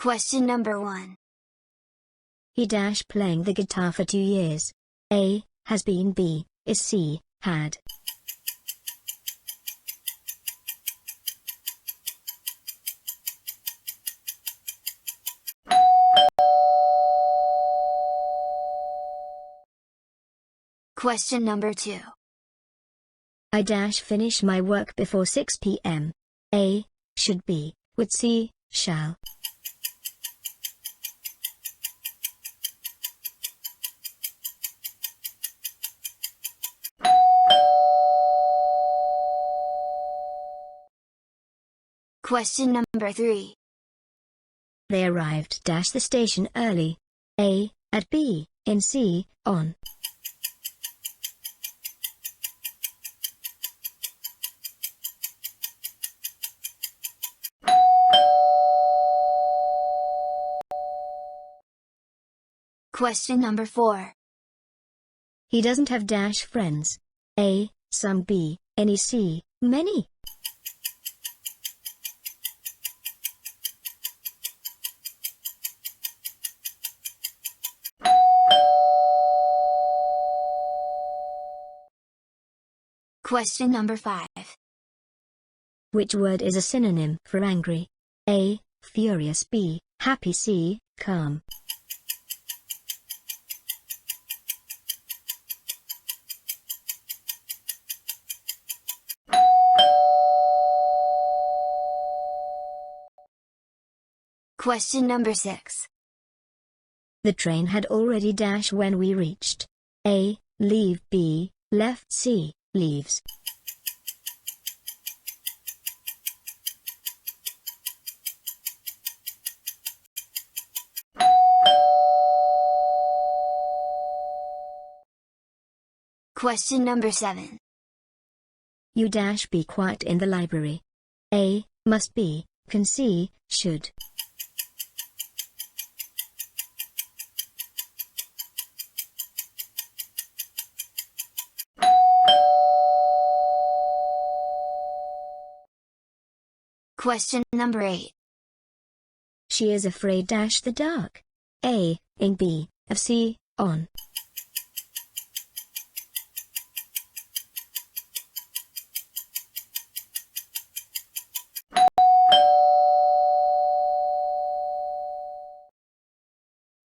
Question number 1. He dash playing the guitar for 2 years. A. Has been. B. Is. C. Had. Question number 2. I dash finish my work before 6 p.m. A. Should. be, would. C. shall. Question number 3. They arrived dash the station early. A. At. B. In. C. On. Question number 4. He doesn't have dash friends. A. Some. B. Any. C. Many. Question number 5. Which word is a synonym for angry? A. Furious. B. Happy. C. Calm. Question number 6. The train had already dash when we reached. A. Leave. B. Left. C. Leaves. Question number 7. You dash be quiet in the library. A. Must. be, can. C. should. Question number 8. She is afraid dash the dark. A. In. B. Of. C. On.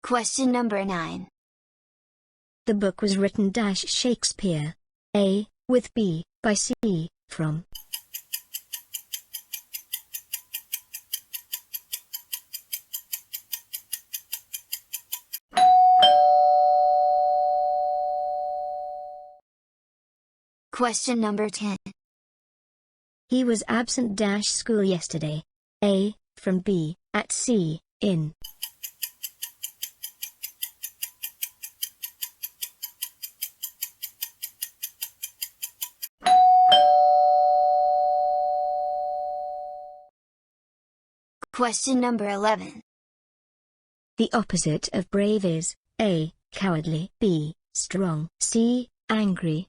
Question number 9. The book was written dash Shakespeare. A. With. B. By. C. From. Question number 10. He was absent dash school yesterday. A. From. B. At. C. In. Question number 11. The opposite of brave is A. Cowardly. B. Strong. C. Angry.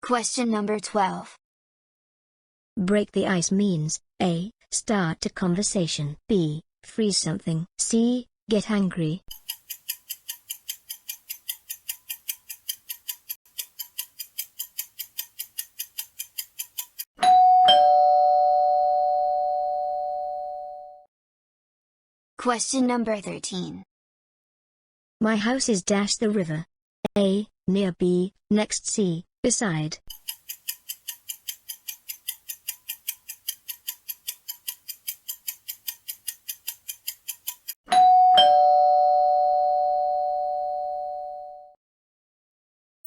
Question number 12. Break the ice means A. Start a conversation. B. Freeze something. C. Get angry. Question number 13. My house is dash the river. A. Near. B. Next. C. Beside.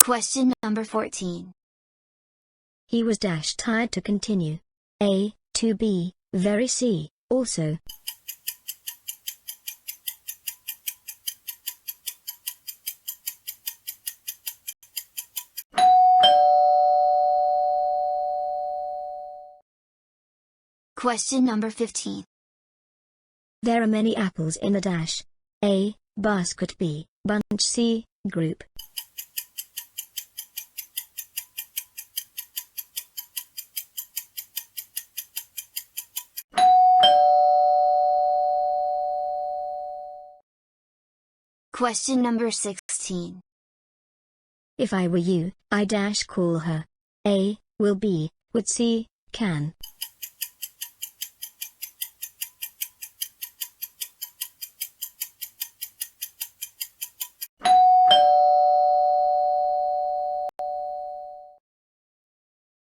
Question number 14. He was dash tired to continue. A. To. B. Very. C. Also. Question number 15. There are many apples in the dash. A. basket B, bunch C, group. Question number 16. If I were you, I dash call her. A, will be, would see, can.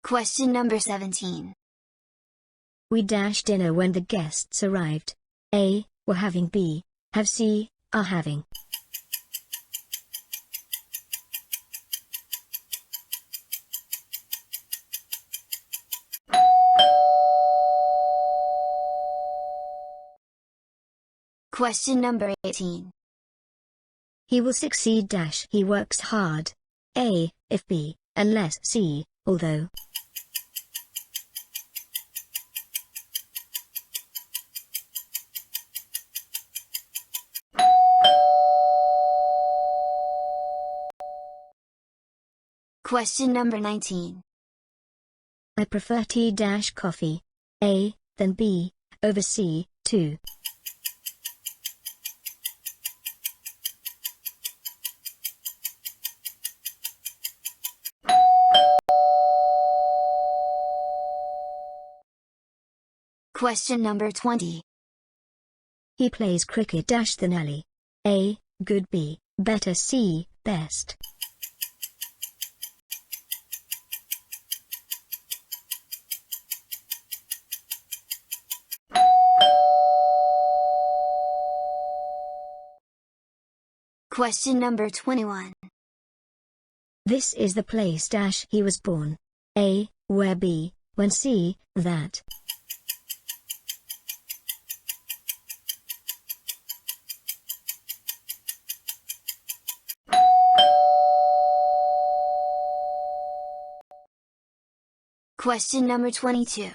Question number 17. We dash dinner when the guests arrived. A, were having. B, have. C, are having. Question number 18. He will succeed dash he works hard. A, if. B, unless. C, although. Question number 19. I prefer tea dash coffee. A, than. B, over. C, to. Question number 20. He plays cricket dash than Ali. A, good. B, better. C, best. Question number 21. This is the place dash he was born. A, where. B, when. C, that. Question number 22.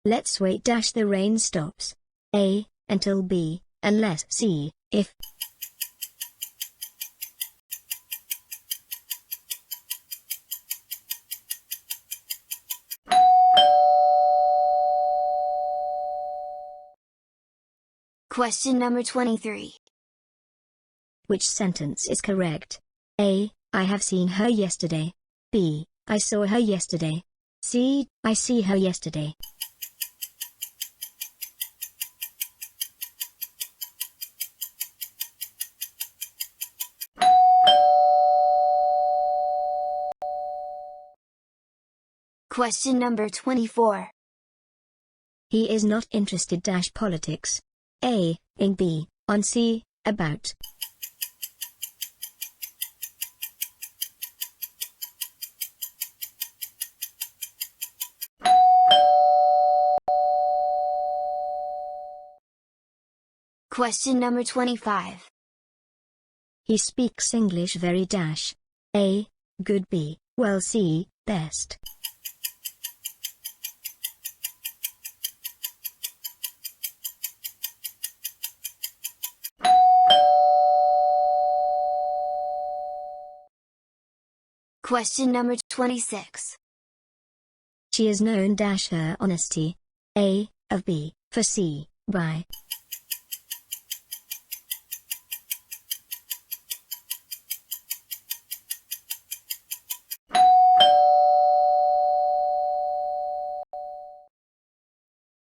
Let's wait dash the rain stops. A, until. B, unless. C, if. Question number 23. Which sentence is correct? A, I have seen her yesterday. B, I saw her yesterday. C, I see her yesterday. Question number 24. He is not interested dash politics. A, in. B, on. C, about. Question number 25. He speaks English very dash. A, good. B, well. C, best. Question number 26. She is known dash her honesty. A, of. B, for. C, by.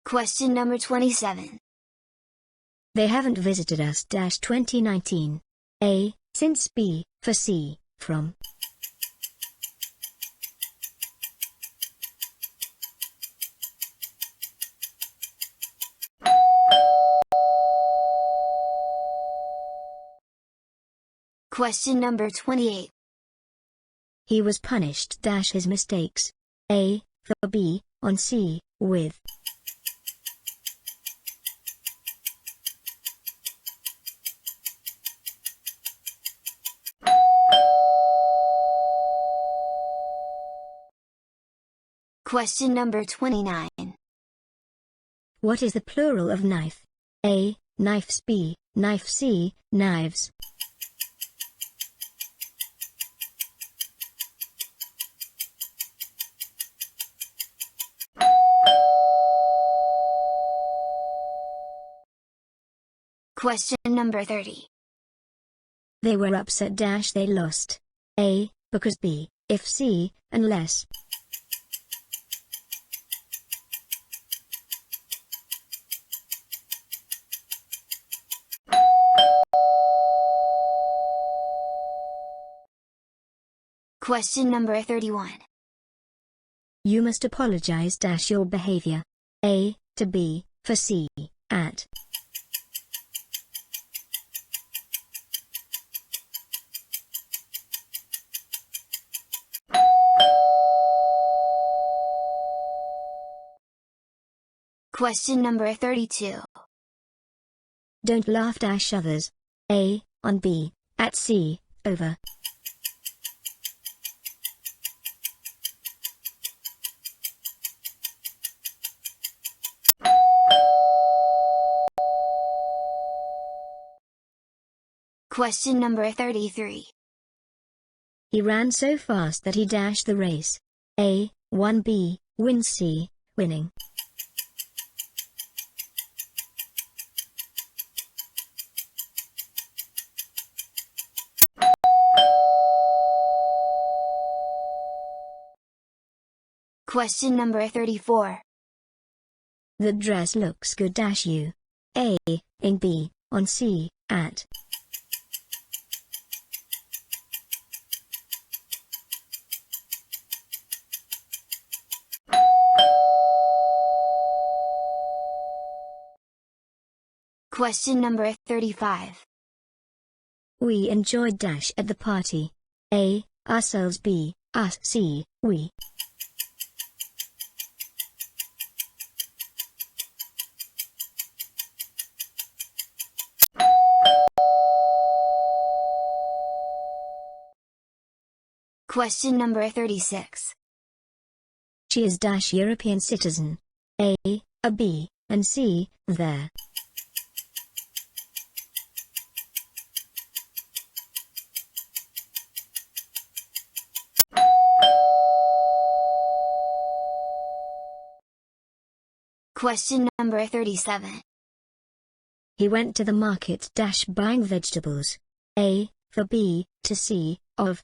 Question number 27. They haven't visited us dash 2019. A, since. B, for. C, from. Question number 28. He was punished dash his mistakes. A, for. B, on. C, with. Question number 29. What is the plural of knife? A, knifes. B, knife. C, knives. Question number 30. They were upset. They lost. A, because. B, if. C, unless. Question number 31. You must apologize. Your behavior. A, to B, for. C, at. Question number 32. Don't laugh. Others. A, on. B, at. C, over. Question number 33. He ran so fast that he dashed the race. A, won. B, wins. C, winning. Question number 34. The dress looks good. You. A, in. B, on. C, at. Question number 35. We enjoyed at the party. A, ourselves. B, us. C, we. Question number 36. She is European citizen. A, B, and C, there. Question number 37. He went to the market buying vegetables. A, for. B, to. C, of.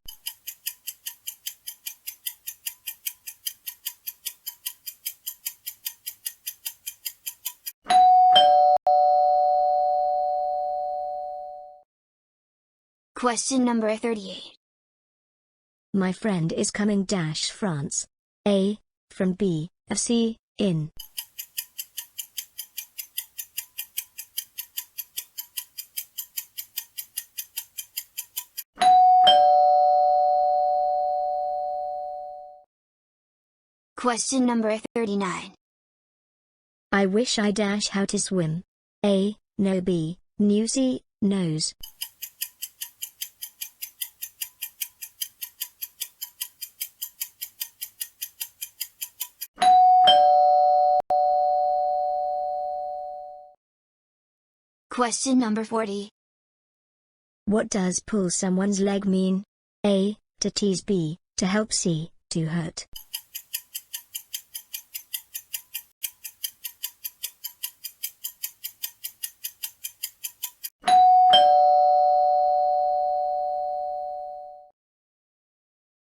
Question number 38. My friend is coming France. A, from. B, of. C, in. Question number 39. I wish I how to swim. A, no. B, knew. C, knows. Question number 40. What does pull someone's leg mean? A, to tease. B, to help. C, to hurt.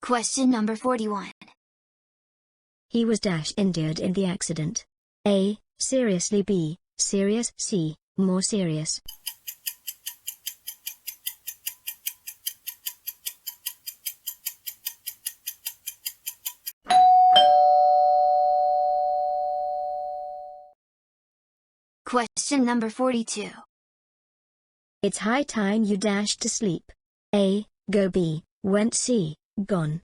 Question number 41. He was injured in the accident. A, seriously. B, serious. C, more serious. Question number 42. It's high time you to sleep. A, go. B, went. C, gone.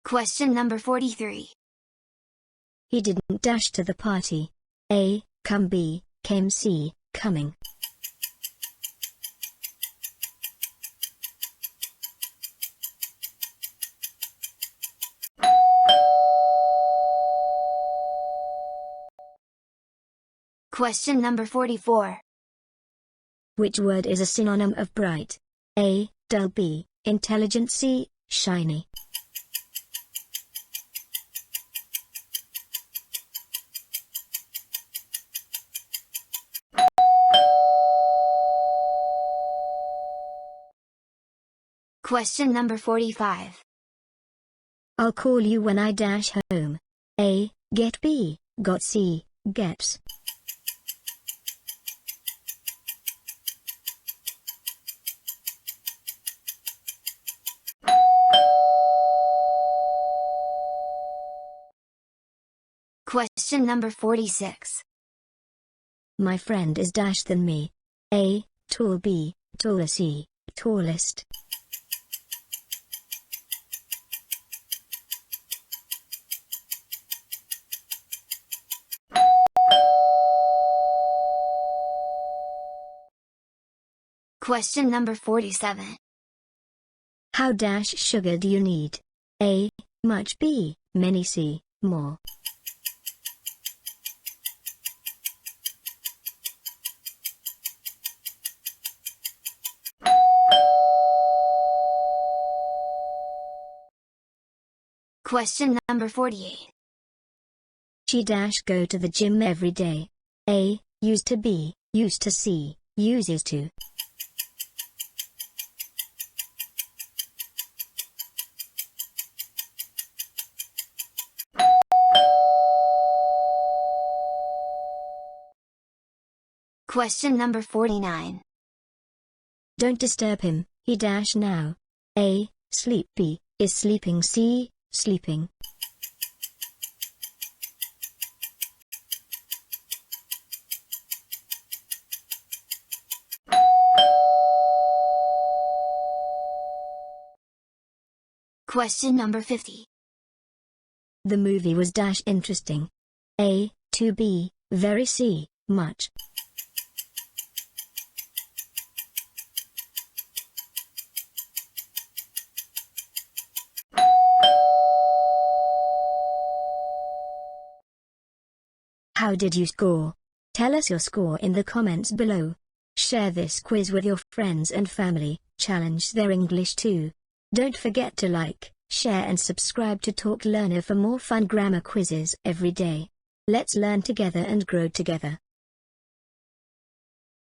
Question number 43. He didn't to the party. A, come. B, came. C, coming. Question number 44. Which word is a synonym of bright? A. Dull. B. Intelligent. C. Shiny. Question number 45. I'll call you when I dash home. A. Get. B. Got. C. Gets. Question number 46. My friend is dash than me. A. Tall. B. Taller. C. Tallest. Question number 47. How dash sugar do you need? A. Much. B. Many. C. More. Question number 48. She dash go to the gym every day. A. Used to. B. Used to. C. Uses to. Question number 49. Don't disturb him, he dash now. A. Sleep. B. Is sleeping. C. Sleeping. Question number 50. The movie was dash interesting. A. To. B. Very. C. Much. How did you score? Tell us your score in the comments below. Share this quiz with your friends and family, challenge their English too. Don't forget to like, share and subscribe to Talk Learner for more fun grammar quizzes every day. Let's learn together and grow together.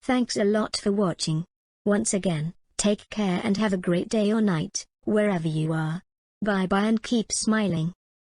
Thanks a lot for watching. Once again, take care and have a great day or night, wherever you are. Bye bye and keep smiling.